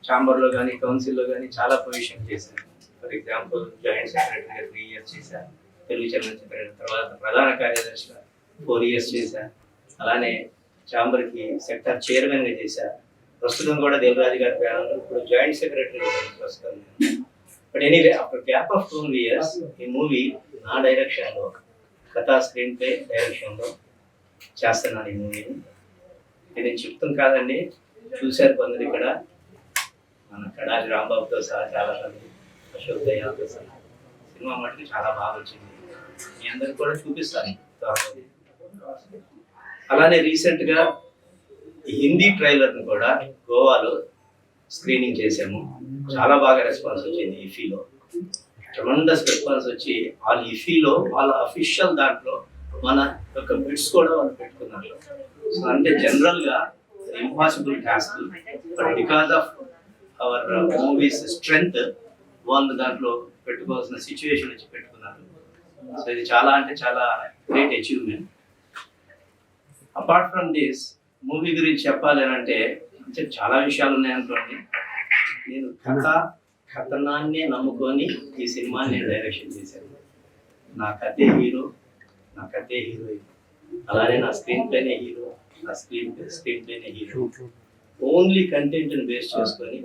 ఛాంబర్లో కానీ కౌన్సిల్లో కానీ చాలా పొజిషన్ చేశాను. ఫర్ ఎగ్జాంపుల్ జాయింట్ సెక్రటరీగా 3 years చేశాను, తెలుగు చలనచిత్ర. తర్వాత ప్రధాన కార్యదర్శిగా 4 years చేశాను. అలానే ఛాంబర్కి సెక్టర్ చైర్మన్గా చేశాను. ప్రస్తుతం కూడా దిల్రాజు గారి ప్యానల్లో ఇప్పుడు జాయింట్ సెక్రటరీ ప్రస్తుతం. But anyway after gap of 2 years ఈ మూవీ నా డైరెక్షన్లో, కథా స్క్రీన్ ప్లే డైరెక్షన్లో చేస్తున్నాను ఈ మూవీని. నేను చెప్తాం కాదండి, చూశారు కొందరు ఇక్కడ, మన కడారి రాంబాబుతో సహా చాలా మంది, అశోక్ దయాలతో సహా. సినిమా మటుకు చాలా బాగా వచ్చింది. మీ అందరికి కూడా చూపిస్తాను త్వరలో. అలానే రీసెంట్గా హిందీ ట్రైలర్ని కూడా గోవాలో స్క్రీనింగ్ చేసాము. చాలా బాగా రెస్పాన్స్ వచ్చింది. ఇఫీలో ట్రెమెండస్ రెస్పాన్స్ వచ్చి వాళ్ళ ఇఫీలో వాళ్ళ అఫీషియల్ దాంట్లో మన యొక్క బిట్స్ కూడా వాళ్ళు పెట్టుకున్నారు. సో అంటే జనరల్గా impossible task, but because of our movies strength వాళ్ళు దాంట్లో పెట్టుకోవాల్సిన సిచ్యువేషన్ వచ్చి పెట్టుకున్నారు. సో ఇది చాలా అంటే చాలా great achievement. Apart from this movie గురించి చెప్పాలి అంటే చాలా విషయాలు ఉన్నాయనుకోండి. నేను కథనాన్ని నమ్ముకొని ఈ సినిమాని నేను డైరెక్షన్ చేశాను. నా కథే హీరో, నా కథే హీరోయిన్, అలానే నా స్క్రీన్ ప్లేనే హీరో, నా స్క్రీన్ ప్లేనే హీరో. ఓన్లీ కంటెంట్ని బేస్ చేసుకొని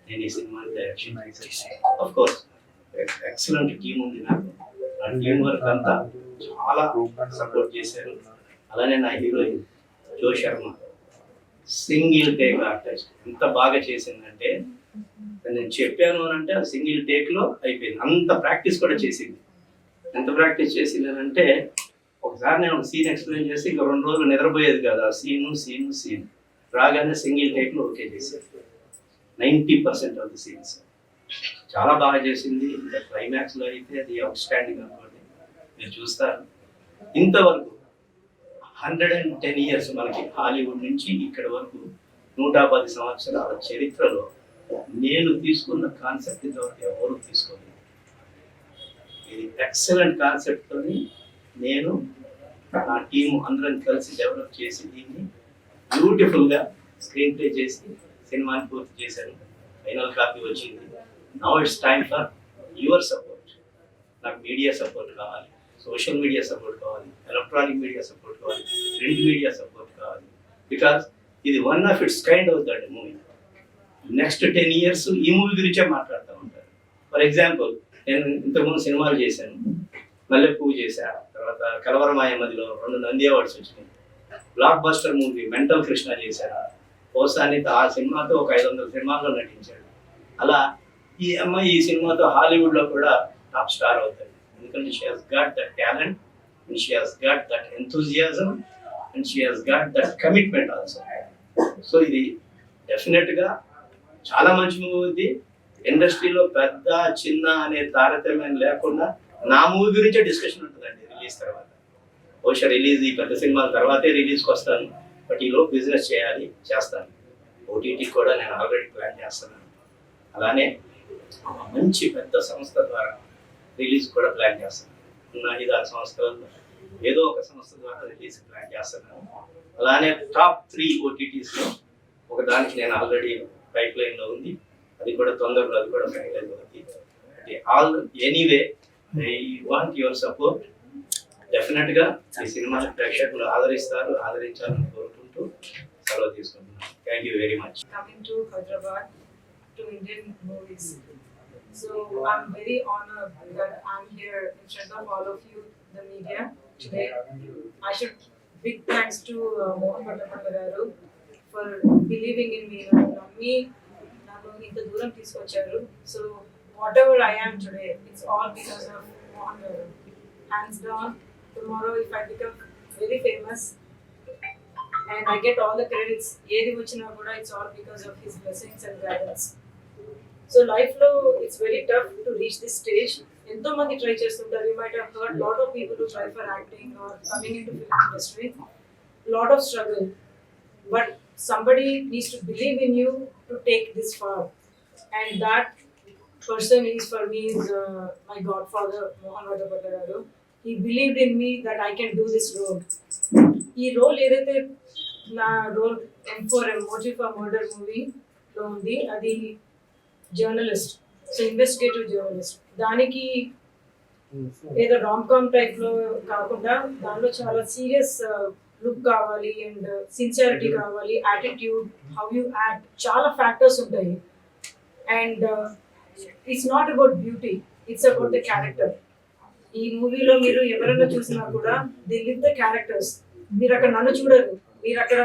నేను ఈ సినిమాని డైరెక్షన్ చేశాను. ఆఫ్ కోర్స్ ఎక్సలెంట్ టీమ్ ఉంది నాకు. నా టీం వర్క్ అంతా చాలా సపోర్ట్ చేశారు. అలానే నా హీరోయిన్ జో శర్మ సింగిల్ టేక్ ఆర్టిస్ట్ ఎంత బాగా చేసిందంటే, నేను చెప్పాను అని అంటే ఆ సింగిల్ టేక్లో అయిపోయింది. అంత ప్రాక్టీస్ కూడా చేసింది. ఎంత ప్రాక్టీస్ చేసిందనంటే, ఒకసారి నేను ఒక సీన్ ఎక్స్ప్లెయిన్ చేసి ఇంకా 2 రోజులు నిద్రపోయేది కాదు. ఆ సీన్ రాగానే సింగిల్ టేక్లో ఓకే చేశారు. 90% ఆఫ్ ది సీన్స్ చాలా బాగా చేసింది. ఇంకా క్లైమాక్స్లో అయితే అది అవుట్ స్టాండింగ్ అనుకోండి, మీరు చూస్తారు. ఇంతవరకు 110 years మనకి హాలీవుడ్ నుంచి ఇక్కడ వరకు 110 సంవత్సరాల చరిత్రలో నేను తీసుకున్న కాన్సెప్ట్ ఇంతవరకు ఎవరు తీసుకోలేదు. ఇది ఎక్సలెంట్ కాన్సెప్ట్తో నేను నా టీం అందరం కలిసి డెవలప్ చేసి దీన్ని బ్యూటిఫుల్గా స్క్రీన్ ప్లే చేసి సినిమాని పూర్తి చేశాను. ఫైనల్ కాపీ వచ్చింది. Now it's time for your support. నాకు మీడియా సపోర్ట్ కావాలి, సోషల్ మీడియా సపోర్ట్ కావాలి, ఎలక్ట్రానిక్ మీడియా సపోర్ట్ కావాలి, ప్రింట్ మీడియా సపోర్ట్ కావాలి. బికాస్ ఇది వన్ ఆఫ్ ఇట్స్ కైండ్ అవుతుంది మూవీ. నెక్స్ట్ 10 years ఈ మూవీ గురించే మాట్లాడుతూ ఉంటారు. ఫర్ ఎగ్జాంపుల్ నేను ఇంతకుముందు సినిమాలు చేశాను. మల్లె పువ్వు చేశా, తర్వాత కలవరమాయ మదిలో 2 నంది అవార్డ్స్ వచ్చినాయి. Block buster movie mental Krishna చేశాను. పోసాని ఆ సినిమాతో ఒక 500 సినిమాల్లో నటించాడు. అలా ఈ అమ్మాయి ఈ సినిమాతో హాలీవుడ్లో కూడా టాప్ స్టార్ అవుతుంది. ఎందుకంటే she has got that talent and she has got that enthusiasm and she has got that commitment also. So ఇది డెఫినెట్గా చాలా మంచి మూవీ ఉంది. ఇండస్ట్రీలో పెద్ద చిన్న అనే తారతమ్యం లేకుండా నా మూవీ గురించే డిస్కషన్ ఉంటుందండి రిలీజ్ తర్వాత. బహుశా రిలీజ్ ఈ పెద్ద సినిమాల తర్వాతే రిలీజ్కి వస్తాను, బట్ ఈలో బిజినెస్ చేస్తాను. ఓటీటీ కూడా నేను ఆల్రెడీ ప్లాన్ చేస్తున్నాను. అలానే మంచి పెద్ద సంస్థ ద్వారా రిలీజ్ కూడా ప్లాన్ చేస్తాను. ఉన్న 5-6 సంస్థలలో ఏదో ఒక సంస్థ ద్వారా రిలీజ్ ప్లాన్ చేస్తున్నాను. అలానే టాప్ 3 OTTsలో ఒక దానికి నేను ఆల్రెడీ పైప్ లైన్లో ఉంది. అది కూడా తొందరలో అది కూడా ఫైనలైజ్ అవుతుంది. All anyway I want your support. డెఫినెట్గా ఈ సినిమాని ప్రేక్షకులు ఆదరించాలని కోరుకుంటూ సెలవు తీసుకుంటున్నాను. Thank you very much. Coming to Hyderabad to Indian movies. So I'm very honored that I'm here in front of all of you, the media, today. I should big thanks to Mohan Bhattapalli garu for believing in me. Nammi nanu inta dooram teeskocharu. So whatever I am today, it's all because of Mohan garu. Hands down, tomorrow if I become very famous and I get all the credits, ఏది వచ్చినా కూడా it's all because of his blessings and guidance. So life lo it's very tough to reach this stage. ఎంతో మంది try చేస్తుంటారు. You might have heard lot of people who try for acting or coming into film industry. Lot of struggle, but somebody needs to believe in you to take this far, and that person is for me is my godfather Mohan Bhattapalli garu. He believed in me that I can do this role. ఈ role ఏదైతే నా role M4 Emoji for Murder movie లో ఉంది. అది journalist, so investigative journalist. దానికి ఏదో rom com type లో కాకుండా దానిలో చాలా సీరియస్ లుక్ కావాలి అండ్ సిన్సియారిటీ కావాలి, యాటిట్యూడ్, హౌ యూ యాక్ట్, చాలా ఫ్యాక్టర్స్ ఉంటాయి. And it's not about beauty, it's about the character. ఈ మూవీలో మీరు ఎవరైనా చూసినా కూడా దే లివ్ ద క్యారెక్టర్స్. మీరు అక్కడ నన్ను చూడరు, మీరు అక్కడ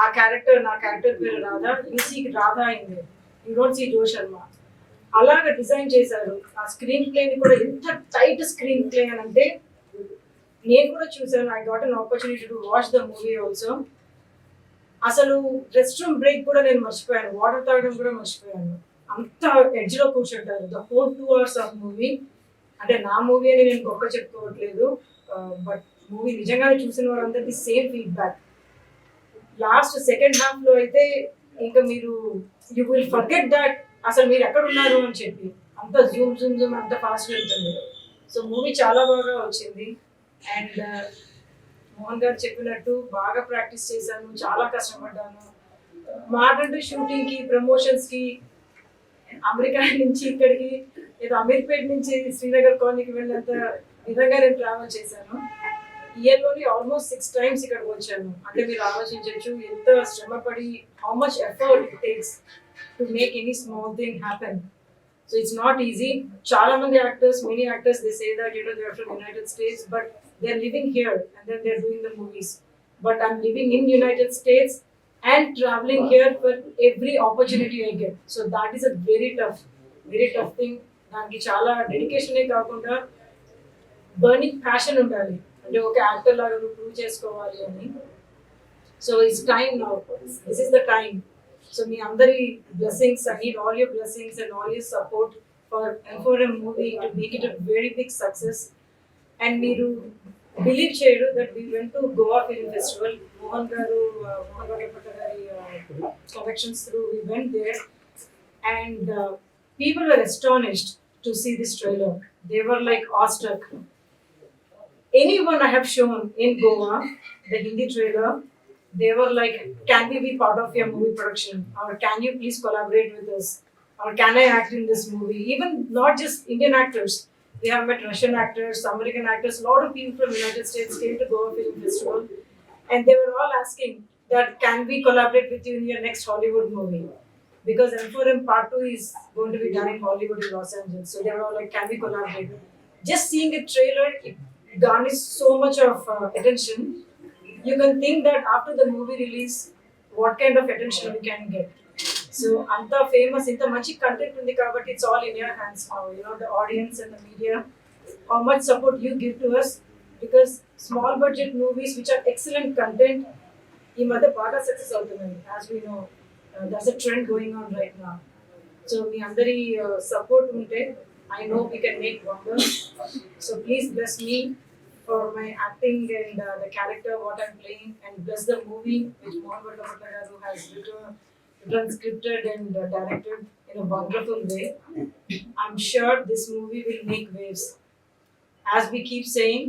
ఆ క్యారెక్టర్, నా క్యారెక్టర్ పేరు రాధా, యూ సీ రాధా అయింది, యూ డోంట్ సీ జో శర్మ. అలాగా డిజైన్ చేశారు. ఆ స్క్రీన్ ప్లేని కూడా ఎంత టైట్ స్క్రీన్ ప్లే అని అంటే, నేను కూడా చూసాను. I got an opportunity to watch the movie also. అసలు రెస్ట్ రూమ్ బ్రేక్ కూడా నేను మర్చిపోయాను, వాటర్ తాగడం కూడా మర్చిపోయాను. అంత ఎడ్జ్ లో కూర్చుంటారు the whole 2 hours of movie. అంటే నా మూవీ అని నేను గొప్ప చెప్పుకోవట్లేదు, బట్ మూవీ నిజంగానే చూసిన వాళ్ళందరికీ same feedback. Last second half లో అయితే ఇంకా మీరు యూ విల్ ఫర్గెట్ దట్ అసలు మీరు ఎక్కడ ఉన్నారు అని చెప్పి, అంత జూమ్ జూమ్ జూమ్ అంత ఫాస్ట్ వెళ్తుంది. సో మూవీ చాలా బాగా వచ్చింది. అండ్ మోహన్ గారు చెప్పినట్టు బాగా ప్రాక్టీస్ చేశాను, చాలా కష్టపడ్డాను. మాటంటూ షూటింగ్ కి, ప్రమోషన్స్ కి, అమెరికా నుంచి ఇక్కడికి, ఏదో అమీర్పేట్ నుంచి శ్రీనగర్ కాలనీకి వెళ్ళినంత విధంగా నేను ట్రావెల్ చేశాను. ఇయర్లోని ఆల్మోస్ట్ 6 times ఇక్కడికి వచ్చాను. అంటే మీరు ఆలోచించవచ్చు ఎంత శ్రమపడి, how much effort it takes to make any small thing happen. So it's not easy. చాలా మంది actors, many actors, they say that they are from United States, but they are living here and then they are doing the movies. But I'm living in United States and traveling here for every opportunity I get. So that is a very tough thing. దానికి చాలా డెడికేషనే కాకుండా burning passion ఉండాలి. అంటే ఒక actor లాగా prove చేసుకోవాలి అని. So it's time now, this is the time. So మీ అందరి blessings, I need all your blessings and all your support for a movie to make it a very big success. And మీరు believe చేయరు that we went to Goa film festival. Mohan Bhagwat గారి collections through we went there and people were astonished to see this trailer. They were like awestruck. Anyone I have shown in Goa the Hindi trailer, they were like, can we be part of your movie production, or can you please collaborate with us, or can I act in this movie? Even not just Indian actors, we have met Russian actors, American actors, a lot of people from United States came to Goa Film Festival, and they were all asking that can we collaborate with you in your next Hollywood movie, because M4M Part 2 is going to be done in Hollywood in Los Angeles. So they were all like, can we collaborate? Just seeing a trailer, it garnished so much of attention. You can think that after the movie release, what kind of attention we can get. So anta famous, inta manchi content undi kabatti, it's all in your hands now. You know, the audience and the media, how much support you give to us, because small budget movies which are excellent content, ee madhya baga success avutunnadi, as we know. That's a trend going on right now. So మీ అందరి support ఉంటే I know we can make wonders. So please bless me for my acting and the character what I'm playing, and bless the movie which Mohan Bhatt garu has written, scripted and directed in a wonderful way. I'm sure this movie will make waves. As we keep saying,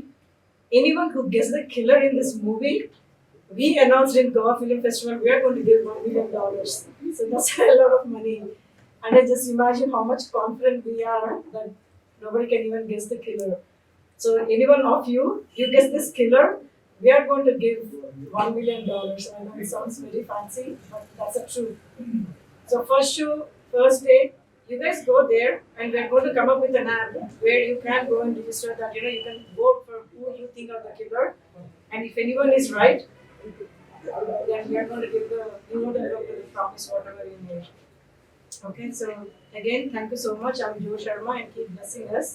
anyone who gets the killer in this movie, we announced in Goa Film Festival we are going to give $1 million. So that's a lot of money. And I just imagine how much confident we are that nobody can even guess the killer. So anyone of you guess this killer, we are going to give $1 million. I know it sounds very fancy, but that's the truth. So first show, first day, you guys go there and we are going to come up with an app where you can go and register that, you know, you can vote for who you think are the killer. And if anyone is right, then we are going to give the promise whatever you made. Okay, so again, thank you so much. I'm Jo Sharma and keep blessing us.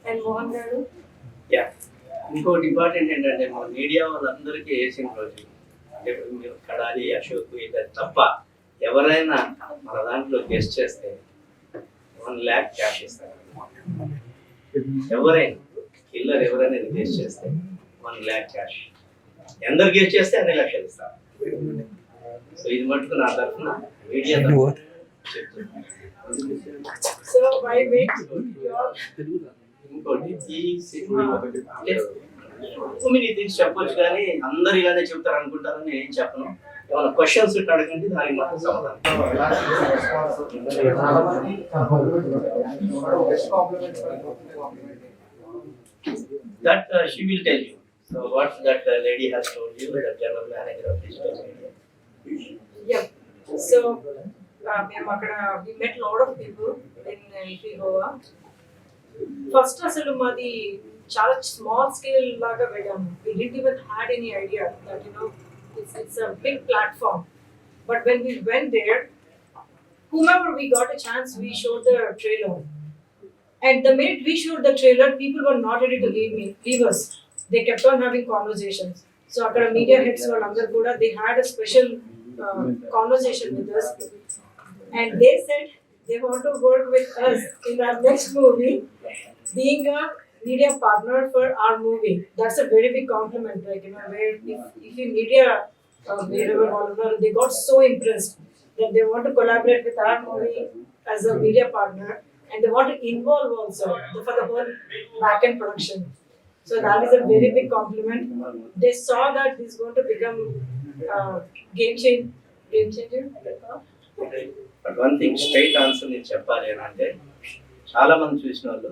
And Mohan garu. Yeah. ఇంకోటి important ఏంటంటే మన media వాళ్ళందరికీ వేసిన రోజు, అంటే మీరు కడాలి, అశోక్ ఇలా తప్ప ఎవరైనా మన దాంట్లో గెస్ట్ చేస్తే 1 lakh క్యాష్ ఇస్తారు. ఎవరైనా కిల్లర్ ఎవరైనా గెస్ట్ చేస్తే 1 lakh క్యాష్, ఎందరు గెస్ట్ చేస్తే అన్ని లక్షలు ఇస్తారు. సో ఇది మటుకు నా తరఫున మీడియా సో వై వెయిట్. ఇంకోటి ఈ సినిమా థింగ్స్ చెప్పొచ్చు కానీ అందరు ఇలానే చెప్తారు అనుకుంటారని నేను చెప్పను. ఏమైనా క్వశ్చన్స్ అడగండి, దానికి మాత్రం సమాధానం. That she will tell you. So what that lady has told you, the general manager of digital media. Yeah. So మేము అక్కడ we met lot of people in Goa. First అసలు మాది చాలా స్మాల్ స్కేల్ లాగా వెళ్ళాము. We didn't even had any idea that it's a big platform. But when we went there, whomever we got a chance, we showed the trailer. And the minute we showed the trailer, people were not ready to leave us. They kept on having conversations. So akkada media heads vallandaru kuda they had a special conversation with us, and they said they want to work with us in our next movie, being a media partner for our movie. That's a very big compliment. Like where if in media wherever all they got so impressed that they want to collaborate with our movie as a media partner, and they want to involve also for the whole back-end production. So that is a very big compliment. They saw that this is going to become game changer. But one thing, straight answer నేను చెప్పాలి అంటే, చాలా మంది చూసిన వాళ్ళు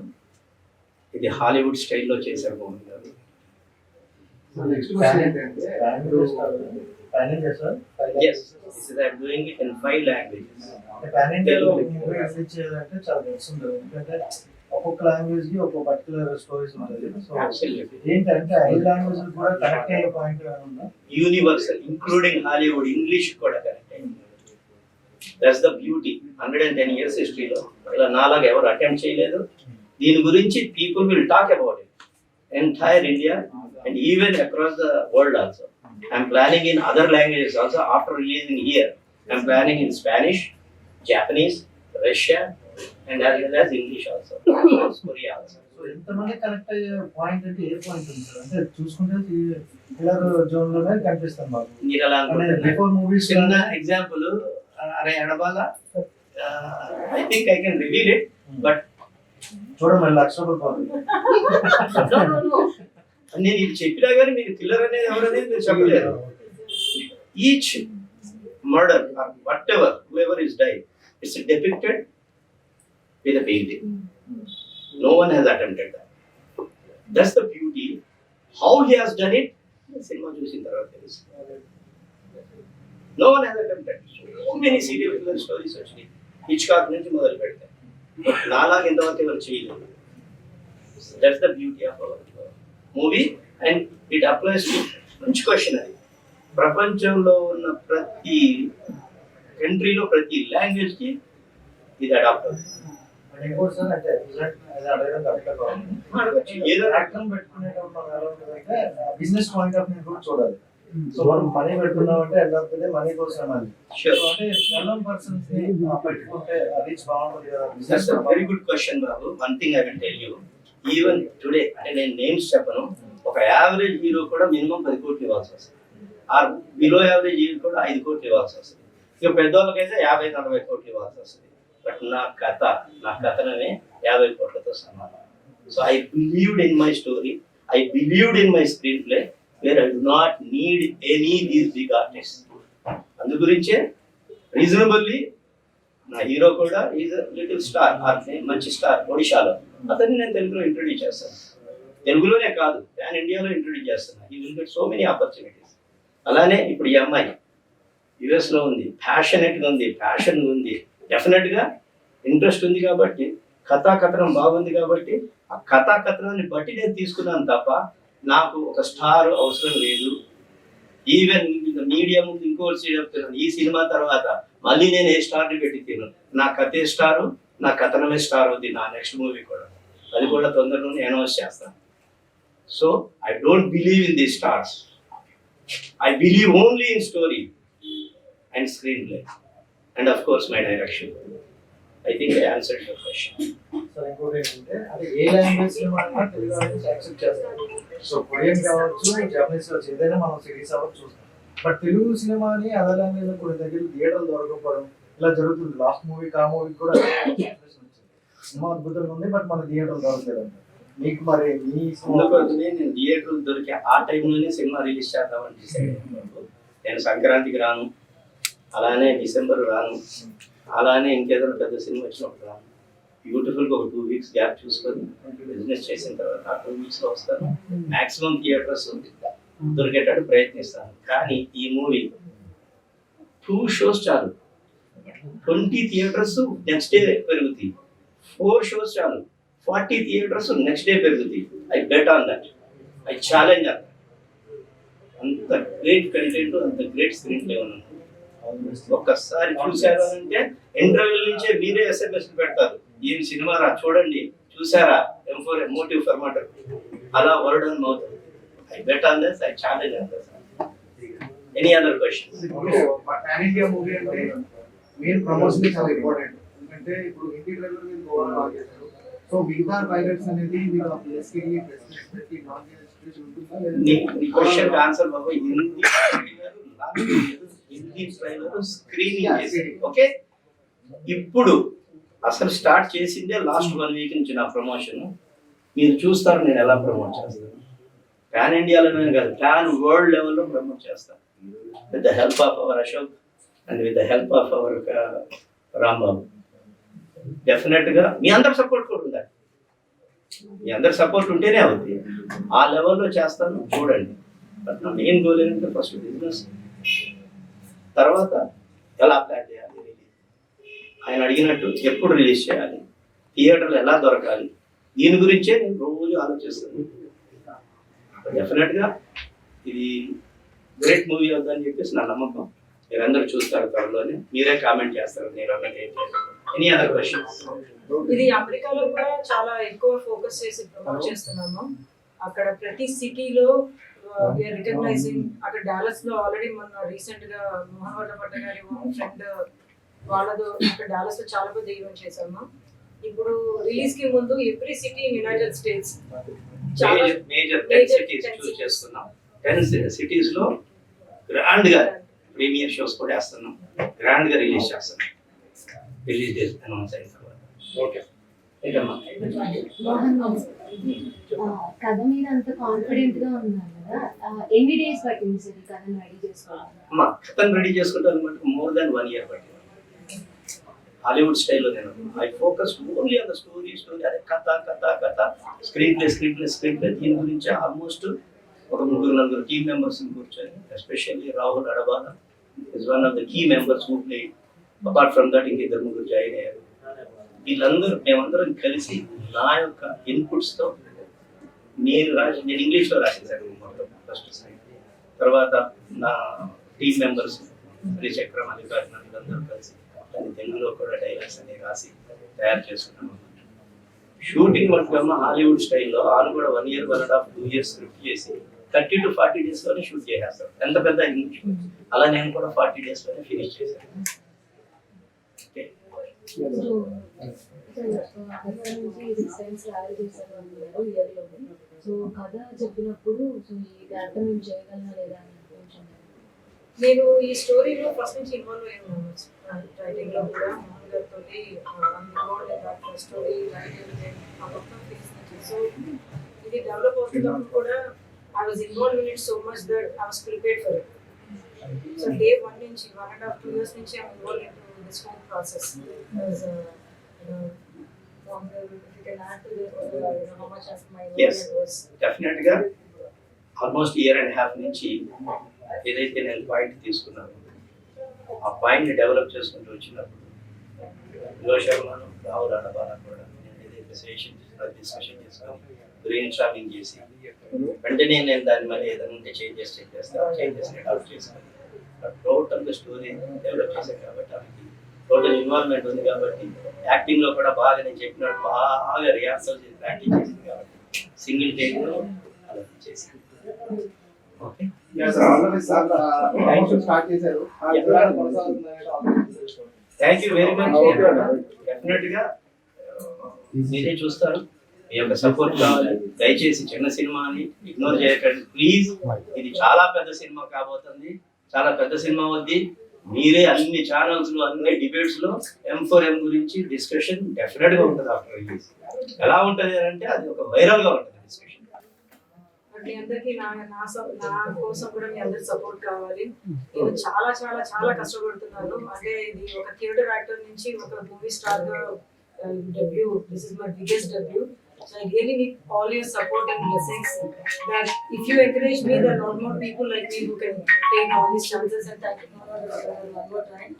ఇది Hollywood స్టైల్లో చేశారు బాగుంది కాదు. Yes, this is I'm doing it in 5 languages. ఒక్కొక్క లాంగ్వేజ్ కి ఒక్కొక్క పర్టికులర్ స్టోరీస్ ఉంటుంది. So Absolutely. ఏంటంటే 5 లాంగ్వేజ్ కూడా కనెక్ట్ అయ్యే పాయింట్ ఏమన్నా Universal, including Hollywood, English కూడా correct. That's the beauty. 110 years historyలో ఇలా నాలాగా ఎవరు అటెంప్ట్ చేయలేదు. దీని గురించి people will talk about it. Entire India and even across the world also. I'm planning in other languages also after releasing here. I'm planning in Spanish, Japanese, Russian, and as well as English also. Korea also. So ఎంతమంది connect అయ్యే point అంటే ఏ point ఉంది sir? అంటే చూసుకుంటే thriller zone లోనే కనిపిస్తాం మాకు. Before movies చిన్న ఎగ్జాంపుల్ అరే Adabala I think I can reveal it, but చూడండి ₹1,00,000 no. నేను ఇది చెప్పినా కానీ మీకు థ్రిల్లర్ అనేది ఎవరనేది నేను చెప్పలేదు. Each murder or whatever, whoever is died, it's depicted with a painting. No one has attempted that. That's the beauty. How he has done it, cinema చూసిన తర్వాత తెలుసు. No one has attempted. So many serial killer stories వచ్చినాయి. Hitchcock నుంచి మొదలు పెడితే నాలాగా ఇంతవరకు ఎవరు చేయలేదు. That's the beauty of our movie, and it applies to మంచి క్వశ్చన్ అది. ప్రపంచంలో ఉన్న ప్రతి కంట్రీలో ప్రతి లాంగ్వేజ్ కి ఇది అడాప్ట్ అవుతుంది. ఇంకోటి సార్ అంటే అడగడం కరెక్ట్గా కావాలి. ఏదో యాక్టర్ పెట్టుకునేటప్పుడు మనం ఎలా ఉంటుందంటే బిజినెస్ పాయింట్ ఆఫ్ వ్యూ కూడా చూడాలి. సో మనం మనీ పెట్టుకున్నామంటే వెళ్ళకపోతే మనీ కోసం అది. అంటే ఎల్లం పర్సన్స్ ని పెట్టుకుంటే రీచ్ బాగుంటుంది కదా. That's a very good question, Babu. One thing I will tell you, even today, అంటే నేను నేమ్స్ చెప్పను, ఒక యావరేజ్ హీరో కూడా మినిమం 10 కోట్లు ఇవ్వాల్సి వస్తుంది. ఆ బిలో యావరేజ్ హీరో కూడా 5 కోట్లు ఇవ్వాల్సి వస్తుంది. ఇక పెద్దవాళ్ళకైతే 50-40 కోట్లు ఇవ్వాల్సి వస్తుంది. బట్ నా కథనమే 50 కోట్లతో సమానం. So I believed in my story, I believed in my screen play, where I do not need any these big artist. అందు గురించే రీజనబుల్లీ నా హీరో కూడా ఈజ్ లిటిల్ స్టార్, మంచి స్టార్ ఒడిశాలో. అతన్ని నేను తెలుగులో ఇంట్రడ్యూస్ చేస్తాను. తెలుగులోనే కాదు, ప్యాన్ ఇండియాలో ఇంట్రడ్యూస్ చేస్తాను. ఈ will get so many opportunities. అలానే ఇప్పుడు ఈ అమ్మాయి యుఎస్లో ఉంది, ప్యాషనెట్గా ఉంది, ప్యాషన్ ఉంది, డెఫినెట్గా ఇంట్రెస్ట్ ఉంది కాబట్టి, కథనం బాగుంది కాబట్టి ఆ కథనాన్ని బట్టి నేను తీసుకున్నాను తప్ప నాకు ఒక స్టార్ అవసరం లేదు. ఈవెన్ మీడియా ముందు ఇంకోటి చెప్తున్నాను, ఈ సినిమా తర్వాత మళ్ళీ నేను ఏ స్టార్ని పెట్టి తిను, నా కథే స్టారు, నా కథనమే స్టార్ ఉంది నా నెక్స్ట్ మూవీ కూడా. అది కూడా తొందరలోనే అనౌన్స్ చేస్తాను. So I don't believe in the stars, I believe only in story and screenplay and of course my direction. I think I answered your question. Sir ఇంకోటి ఏంటంటే అంటే ఏ language cinema Telugu audience accept చేస్తారు. So Korean కావచ్చు, Japanese కావచ్చు, ఏదైనా మనం series అవ్వచ్చు చూస్తాం. బట్ తెలుగు సినిమాని అదర్ లాంగ్వేజ్ లో కొన్ని దగ్గర థియేటర్లు దొరకపోవడం ఇలా జరుగుతుంది. లాస్ట్ మూవీ మూవీ కూడా సినిమా అద్భుతంగా ఉంది, బట్ మన థియేటర్లు దొరకలేదు. మీకు మరి మీ నేను థియేటర్ దొరికే ఆ టైంలోనే సినిమా రిలీజ్ చేద్దామని డిసైడ్ అయ్యాను. నేను సంక్రాంతికి రాను, అలానే డిసెంబర్ రాను, అలానే ఇంకేదైనా పెద్ద సినిమా వచ్చినప్పుడు రాను. బ్యూటిఫుల్గా ఒక 2 weeks గ్యాప్ చూసుకొని బిజినెస్ చేసిన తర్వాత ఆ 2 weeks వస్తాను. మ్యాక్సిమం థియేటర్స్ దొరికేటట్టు ప్రయత్నిస్తాను. కానీ ఈ మూవీ 2 shows చాలు, 20 థియేటర్స్ నెక్స్ట్ డే పెరుగుతాయి. 4 shows చాలు, 40 థియేటర్స్ నెక్స్ట్ డే పెరుగుతాయి. I bet on that, I challenge on that. అంత గ్రేట్ కంటెంట్, అంత గ్రేట్ స్క్రీన్ ప్లే ఉన్నాను. ఒక్కసారి చూసారా అంటే ఇంటర్వ్యూల నుంచే మీరే SMS పెడతారు, ఏం సినిమా రా చూడండి, చూసారా, M4 మోటివ్ ఫర్ మటర్, అలా word on mouth. I bet on this, I challenge on this. Any other questions? Pan India movie అంటే మెయిన్ ప్రమోషన్ చాలా ఇంపార్టెంట్. ఎందుకంటే ఇప్పుడు హిందీ ట్రైలర్ మీరు గోవా లాంచ్ చేశారు. సో మిగతా పైలట్స్ అనేది మీరు ప్లేస్కి నాన్ నీ క్వశ్చన్ ఆన్సర్ బాబు. హిందీ ట్రైలర్ స్క్రీనింగ్ చేసి ఓకే. ఇప్పుడు అసలు స్టార్ట్ చేసిందే లాస్ట్ 1 week నుంచి నా ప్రమోషన్. మీరు చూస్తారు నేను ఎలా ప్రమోట్ చేస్తాను. ప్యాన్ ఇండియాలోనే కాదు, ప్యాన్ వరల్డ్ లెవెల్లో ప్రమోట్ చేస్తాను. With the help of our Ashok and with the help of our Rambabu. డెఫినెట్గా మీ అందరి సపోర్ట్ కూడా ఉండాలి. మీ అందరి సపోర్ట్ ఉంటేనే అవుతుంది. ఆ లెవెల్లో చేస్తాను, చూడండి. బట్ నా మెయిన్ గోల్ ఏంటంటే ఫస్ట్ బిజినెస్, తర్వాత ఎలా ప్లాన్ చేయాలి, ఆయన అడిగినట్టు ఎప్పుడు రిలీజ్ చేయాలి, థియేటర్లు ఎలా దొరకాలి, దీని గురించే నేను రోజు ఆలోచిస్తాను. డెఫినెట్గా ఇది గ్రేట్ మూవీ అవుతుందని చెప్పేసి నా నమ్మకం. మీరందరూ చూస్తారు త్వరలోనే, మీరే కామెంట్ చేస్తారు నేను అన్నది ఏంటి. Any other questions? ఇది అమెరికాలో కూడా చాలా ఎక్కువ ఫోకస్ చేసి ప్రమోట్ చేస్తున్నాము. అక్కడ ప్రతి సిటీలో వీఆర్ రికగ్నైజింగ్. అక్కడ డాలస్ లో ఆల్రెడీ మొన్న రీసెంట్ గా మోహన్ వడ్డపట్ట గారి ఫ్రెండ్ వాళ్ళతో అక్కడ డాలస్ లో చాలా పెద్ద ఈవెంట్ చేశాము. ఇప్పుడు రిలీజ్ కి ముందు every city in United states major 10 cities చూస్ చేసుకున్నాం. 10 cities లో గ్రాండ్ గా ప్రీమియర్ షోస్ కూడా వేస్తున్నాం, గ్రాండ్ గా రిలీజ్ చేస్తున్నాం. రిలీజ్ డేట్ అనౌన్స్ అయిన తర్వాత ఓకే. మోహన్ కథ మీద అంత కాన్ఫిడెంట్ గా ఉన్నారు కదా, ఎన్ని డేస్ పట్టింది సార్ ఈ కథను రెడీ చేసుకోవాలి? అమ్మా కథను రెడీ చేసుకుంటాను అనమాట. మోర్ దాన్ 1 year పట్టింది. హాలీవుడ్ స్టైల్లో నేను I focus only on the story. అదే కథ కథ కథ, స్క్రీన్ ప్లే. దీని గురించి ఆల్మోస్ట్ ఒక 3-4 టీమ్ మెంబర్స్ కూర్చొని, especially Rahul Adabala is one of the key members who play. Apart from that ఇంక 2-3 జాయిన్ అయ్యారు. వీళ్ళందరూ మేమందరం కలిసి నా యొక్క ఇన్పుట్స్తో నేను ఇంగ్లీష్లో రాసేసాను మొత్తం ఫస్ట్ సైడ్. తర్వాత నా టీమ్ మెంబర్స్ శ్రీచక్రం అధికారులు వీళ్ళందరూ కలిసి దాన్ని తెలుగులో కూడా డైలాగ్స్ అన్ని రాసి తయారు చేసుకున్నాము. షూటింగ్ మటుకమ్మ హాలీవుడ్ స్టైల్లో వాళ్ళు కూడా 1 year 1.5 2 years స్క్రిప్ట్ చేసి 30 to 40 days లోనే షూట్ చేసేస్తారు. ఎంత పెద్ద ఇంగ్లీష్, అలా నేను కూడా 40 days లోనే ఫినిష్ చేశాను. సో కథ చెప్పినప్పుడు ఇది అర్థం ఏం చేయగలనా లేదా అని నేను ఈ స్టోరీలో ఫస్ట్ నుంచి ఇన్వాల్వ్ అయి ఉన్నాను. రైటింగ్ లో కూడా మోహన్ గారితో స్టోరీ రైటింగ్ మొత్తం ఫిక్స్. సో ఇది డెవలప్ అవుతున్నప్పుడు కూడా I was involve in it so much that I was prepared for it. So day 1 నుంచి 1.5 2 years నుంచి I involve in to this whole process. డెఫినెట్గా ఆల్మోస్ట్ 1.5 years నుంచి ఏదైతే నేను పాయింట్ తీసుకున్నాను, ఆ పాయింట్ని డెవలప్ చేసుకుంటూ వచ్చినప్పుడు శర్మను రాహుల్ అడబాల కూడా నేను ఏదైతే డిస్కషన్ చేసుకొని బ్రెయిన్ స్టార్మింగ్ చేసి వెంటనే నేను దాని మళ్ళీ ఏదైనా ఉంటే చేంజెస్ అడాప్ట్ చేసుకొని టోటల్గా స్టోరీ డెవలప్ చేశాను. కాబట్టి ఆమెకి టోటల్ ఇన్వాల్వ్మెంట్ ఉంది. కాబట్టి యాక్టింగ్లో కూడా బాగా నేను చెప్పినట్టు బాగా రిహార్సల్ చేసి ప్రాక్టీస్ చేసింది. కాబట్టి సింగిల్ టేక్లో అలా చేశాను. Okay, thank you very much. డెఫినెట్గా మీరే చూస్తారు, మీ యొక్క సపోర్ట్ కావాలి. దయచేసి చిన్న సినిమాని ఇగ్నోర్ చేయకండి ప్లీజ్. ఇది చాలా పెద్ద సినిమా కాబోతుంది, చాలా పెద్ద సినిమా అవుద్ది. మీరే అన్ని ఛానల్స్ లో అన్ని డిబేట్స్ లో M4M గురించి డిస్కషన్ డెఫినెట్ గా ఉంటుంది. ఆఫ్టర్ రిలీజ్ ఎలా ఉంటది అంటే అది ఒక వైరల్ గా ఉంటుంది డిస్కషన్. మీ అందరికి నా కోసం కూడా మీ అందరి సపోర్ట్ కావాలి. నేను చాలా చాలా చాలా కష్టపడుతున్నాను. అంటే ఇది ఒక థియేటర్ యాక్టర్ నుంచి ఒక మూవీ స్టార్ గా debut. This is my biggest debut. So I really need all your support and blessings. That if you encourage me, there are a lot more people like me who can take all these chances. And thank you one more time.